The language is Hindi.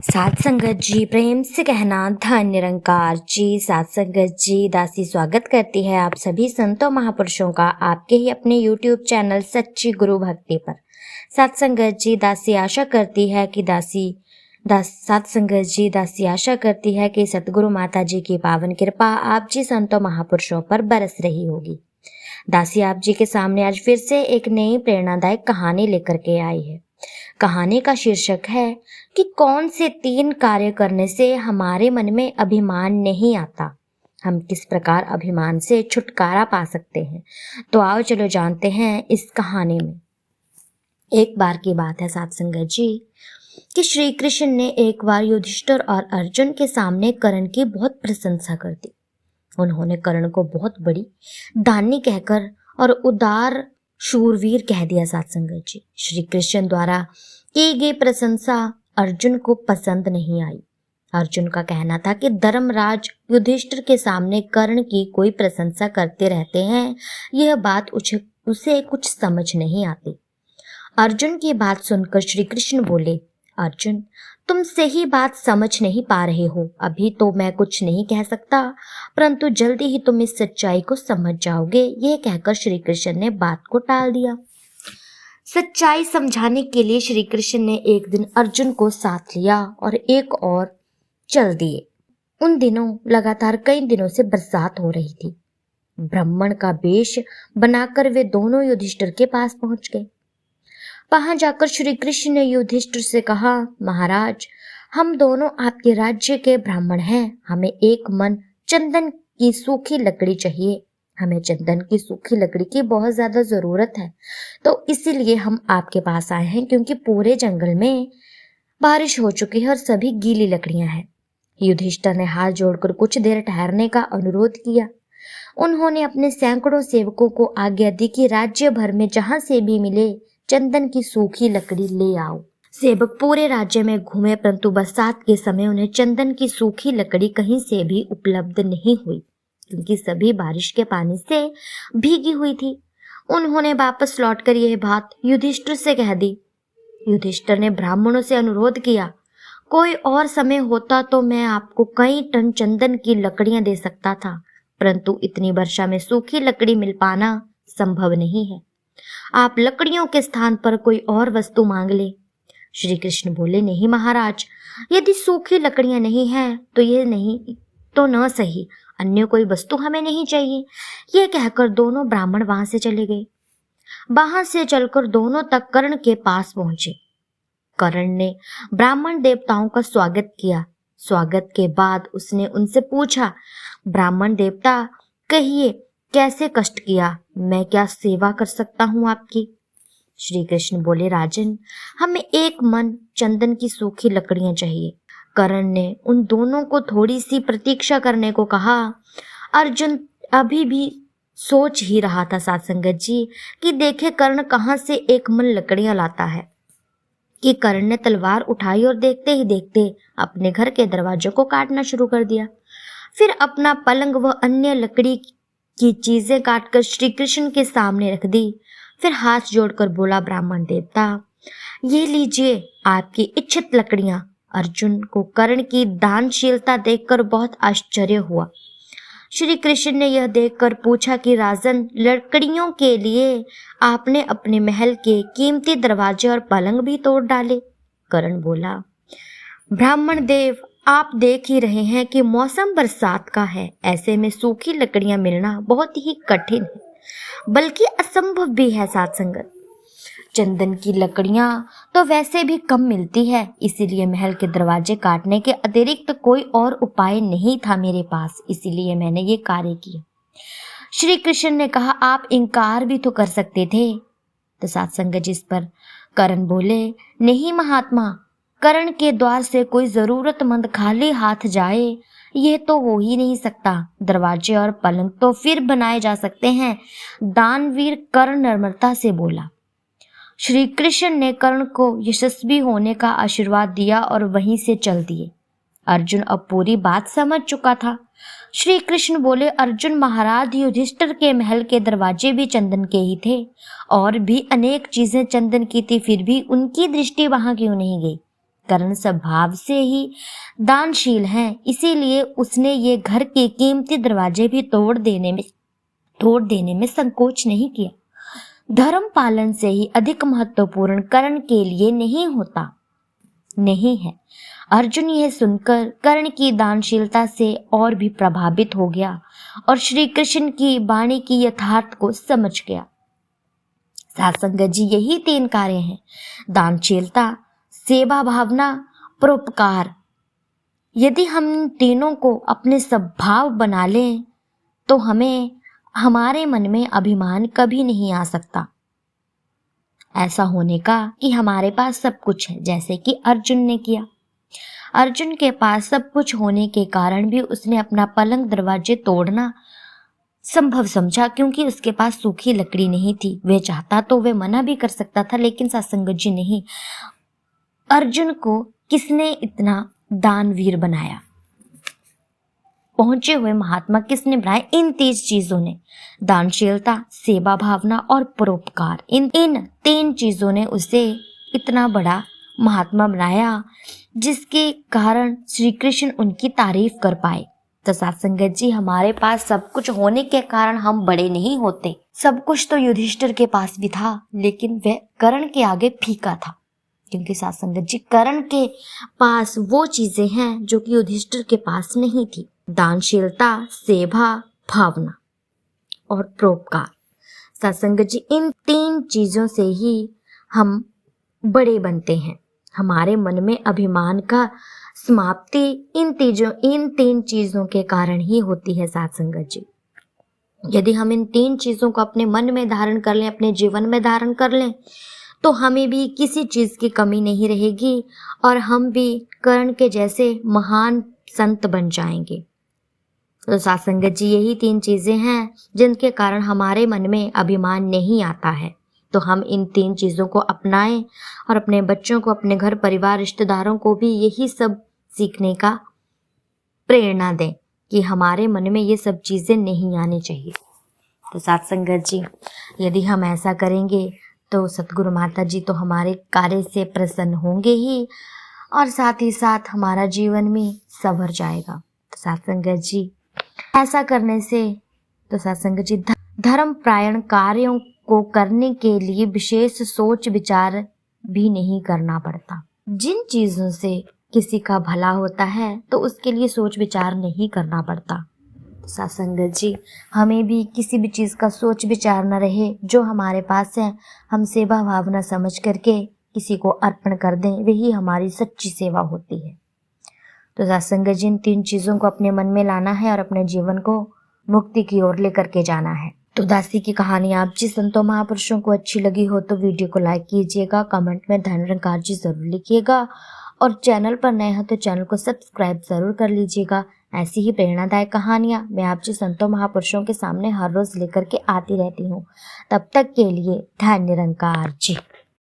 सात संगत जी प्रेम से कहना धन निरंकार जी। सात संगत जी दासी स्वागत करती है आप सभी संतों महापुरुषों का आपके ही अपने YouTube चैनल सच्ची गुरु भक्ति पर। सात संगत जी दासी आशा करती है कि सात संगत जी दासी आशा करती है कि सतगुरु माता जी की पावन कृपा आप जी संतों महापुरुषों पर बरस रही होगी। दासी आप जी के सामने आज फिर से एक नई प्रेरणादायक कहानी लेकर के आई है। कहानी का शीर्षक है कि कौन से 3 कार्य करने से हमारे मन में अभिमान नहीं आता, हम किस प्रकार अभिमान से छुटकारा पा सकते हैं। तो आओ चलो जानते हैं इस कहानी में। एक बार की बात है सात संगत जी कि श्री कृष्ण ने एक बार युधिष्ठिर और अर्जुन के सामने कर्ण की बहुत प्रशंसा कर दी। उन्होंने कर्ण को बहुत बड़ी दानी कहकर और उदार शूरवीर कह दिया। सात संगत जी श्री कृष्ण द्वारा की गई प्रशंसा अर्जुन को पसंद नहीं आई। अर्जुन का कहना था कि धर्मराज युधिष्ठिर के सामने कर्ण की कोई प्रशंसा करते रहते हैं, यह बात उसे कुछ समझ नहीं आती। अर्जुन की बात सुनकर श्री कृष्ण बोले, अर्जुन तुम सही बात समझ नहीं पा रहे हो। अभी तो मैं कुछ नहीं कह सकता, परंतु जल्दी ही तुम इस सच्चाई को समझ जाओगे। यह कहकर श्री कृष्ण ने बात को टाल दिया। सच्चाई समझाने के लिए श्री कृष्ण ने एक दिन अर्जुन को साथ लिया और एक और चल दिए। उन दिनों लगातार कई दिनों से बरसात हो रही थी। ब्राह्मण का वेश बनाकर वे दोनों युधिष्ठिर के पास पहुंच गए। वहां जाकर श्री कृष्ण ने युधिष्ठिर से कहा, महाराज हम दोनों आपके राज्य के ब्राह्मण हैं, हमें एक मन चंदन की सूखी लकड़ी चाहिए। हमें चंदन की सूखी लकड़ी की बहुत ज्यादा जरूरत है, तो इसीलिए हम आपके पास आए हैं, क्योंकि पूरे जंगल में बारिश हो चुकी है और सभी गीली लकड़ियां हैं। युधिष्ठिर ने हाथ जोड़कर कुछ देर ठहरने का अनुरोध किया। उन्होंने अपने सैकड़ों सेवकों को आज्ञा दी कि राज्य भर में जहां से भी मिले चंदन की सूखी लकड़ी ले आओ। सेवक पूरे राज्य में घूमे, परंतु बरसात के समय उन्हें चंदन की सूखी लकड़ी कहीं से भी उपलब्ध नहीं हुई, क्योंकि सभी बारिश के पानी से भीगी हुई थी। उन्होंने वापस लौटकर यह बात युधिष्ठिर से कह दी। युधिष्ठिर ने ब्राह्मणों से अनुरोध किया, कोई और समय होता तो मैं आपको कई टन चंदन की लकड़ियां दे सकता था, परंतु इतनी वर्षा में सूखी लकड़ी मिल पाना संभव नहीं है। आप लकड़ियों के स्थान पर कोई और वस्तु मांग ले। श्री कृष्ण बोले, नहीं महाराज, यदि सूखी लकड़ियां नहीं हैं तो यह नहीं तो न सही, अन्य कोई वस्तु हमें नहीं चाहिए। यह कहकर दोनों ब्राह्मण वहां से चले गए। वहां से चलकर दोनों तक कर्ण के पास पहुंचे। कर्ण ने ब्राह्मण देवताओं का स्वागत किया। स्वागत के बाद उसने उनसे पूछा, ब्राह्मण देवता कहिए कैसे कष्ट किया, मैं क्या सेवा कर सकता हूं आपकी। श्री कृष्ण बोले, राजन हमें एक मन चंदन की सूखी लकड़ियां चाहिए। कर्ण ने उन दोनों को थोड़ी सी प्रतीक्षा करने को कहा। अर्जुन अभी भी सोच ही रहा था सात संगत जी कि देखे कर्ण कहां से एक मन लकड़ियां लाता है, कि कर्ण ने तलवार उठाई और देखते ही देखते अपने घर के दरवाजों को काटना शुरू कर दिया। फिर अपना पलंग व अन्य लकड़ी की चीजें काटकर श्री कृष्ण के सामने रख दी। फिर हाथ जोड़कर बोला, ब्राह्मण देवता ये लीजिए आपकी इच्छित लकड़ियां। अर्जुन को कर्ण की दानशीलता देखकर बहुत आश्चर्य हुआ। श्री कृष्ण ने यह देखकर पूछा कि राजन, लकड़ियों के लिए आपने अपने महल के कीमती दरवाजे और पलंग भी तोड़ डाले। कर्ण बोला, ब्राह्मण देव आप देख ही रहे हैं कि मौसम बरसात का है, ऐसे में सूखी लकड़ियां मिलना बहुत ही कठिन है, बल्कि असंभव भी है। सात संगत चंदन की लकड़ियां तो वैसे भी कम मिलती है, इसीलिए महल के दरवाजे काटने के अतिरिक्त कोई और उपाय नहीं था मेरे पास, इसीलिए मैंने ये कार्य किया। श्री कृष्ण ने कहा, आप इनकार भी तो कर सकते थे। तो सात संगत जिस पर कर्ण बोले, नहीं महात्मा, कर्ण के द्वार से कोई जरूरतमंद खाली हाथ जाए यह तो हो ही नहीं सकता। दरवाजे और पलंग तो फिर बनाए जा सकते हैं। दानवीर कर्ण नम्रता से बोला। श्री कृष्ण ने कर्ण को यशस्वी होने का आशीर्वाद दिया और वहीं से चल दिए। अर्जुन अब पूरी बात समझ चुका था। श्री कृष्ण बोले, अर्जुन महाराज युधिष्ठिर के महल के दरवाजे भी चंदन के ही थे और भी अनेक चीजें चंदन की थी, फिर भी उनकी दृष्टि वहां क्यों नहीं गई। करण स्वभाव से ही दानशील है, इसीलिए उसने ये घर के कीमती दरवाजे भी तोड़ देने में संकोच नहीं किया। धर्म पालन से ही अधिक महत्वपूर्ण कर्ण के लिए नहीं है। अर्जुन यह सुनकर कर्ण की दानशीलता से और भी प्रभावित हो गया और श्री कृष्ण की वाणी की यथार्थ को समझ गया। सात्संगत जी, यही 3 कार्य हैं: दानशीलता, सेवा भावना, परोपकार। यदि हम तीनों को अपने स्वभाव बना लें तो हमारे मन में अभिमान कभी नहीं आ सकता ऐसा होने का कि हमारे पास सब कुछ है, जैसे कि अर्जुन ने किया। अर्जुन के पास सब कुछ होने के कारण भी उसने अपना पलंग दरवाजे तोड़ना संभव समझा, क्योंकि उसके पास सूखी लकड़ी नहीं थी। वह चाहता तो वह मना भी कर सकता था, लेकिन सत्संगत जी नहीं। अर्जुन को किसने इतना दानवीर बनाया, पहुंचे हुए महात्मा किसने बनाए? इन 3 चीजों ने, दानशीलता, सेवा भावना और परोपकार। इन 3 चीजों ने उसे इतना बड़ा महात्मा बनाया, जिसके कारण श्री कृष्ण उनकी तारीफ कर पाए। तो सत्संगत जी, हमारे पास सब कुछ होने के कारण हम बड़े नहीं होते। सब कुछ तो युधिष्ठिर के पास भी था, लेकिन वह कर्ण के आगे फीका था, क्योंकि सत्संगत जी, कर्ण के पास वो चीजें हैं जो कि युधिष्ठिर के पास नहीं थी: दानशीलता, सेवा भावना और परोपकार। सत्संगत जी, इन 3 चीजों से ही हम बड़े बनते हैं। हमारे मन में अभिमान का समाप्ति इन 3 चीजों के कारण ही होती है। सत्संगत जी, यदि हम इन 3 चीजों को अपने मन में धारण कर लें, अपने जीवन में धारण कर लें, तो हमें भी किसी चीज की कमी नहीं रहेगी और हम भी कर्ण के जैसे महान संत बन जाएंगे। तो सत्संगत जी, यही 3 चीजें हैं जिनके कारण हमारे मन में अभिमान नहीं आता है। तो हम इन 3 चीजों को अपनाएं और अपने बच्चों को, अपने घर परिवार, रिश्तेदारों को भी यही सब सीखने का प्रेरणा दें कि हमारे मन में ये सब चीजें नहीं आनी चाहिए। तो सत्संगत जी, यदि हम ऐसा करेंगे तो सतगुरु माता जी तो हमारे कार्य से प्रसन्न होंगे ही, और साथ ही साथ हमारा जीवन भी संवर जाएगा। तो सत्संगत जी, ऐसा करने से तो सत्संगत जी, धर्मपरायण कार्यों को करने के लिए विशेष सोच विचार भी नहीं करना पड़ता। जिन चीजों से किसी का भला होता है तो उसके लिए सोच विचार नहीं करना पड़ता। सत्संगत जी, हमें भी किसी भी चीज का सोच विचार न रहे, जो हमारे पास है हम सेवा भावना समझ करके किसी को अर्पण कर दें, वही हमारी सच्ची सेवा होती है। तो सत्संगत जी, इन 3 चीजों को अपने मन में लाना है और अपने जीवन को मुक्ति की ओर लेकर के जाना है। तो दासी की कहानी आप जी संतों महापुरुषों को अच्छी लगी हो तो वीडियो को लाइक कीजिएगा, कमेंट में धन निरंकार जी जरूर लिखिएगा, और चैनल पर नए हैं तो चैनल को सब्सक्राइब जरूर कर लीजिएगा। ऐसी ही प्रेरणादायक कहानियाँ मैं आप जी संतों महापुरुषों के सामने हर रोज लेकर के आती रहती हूँ। तब तक के लिए धन निरंकार जी।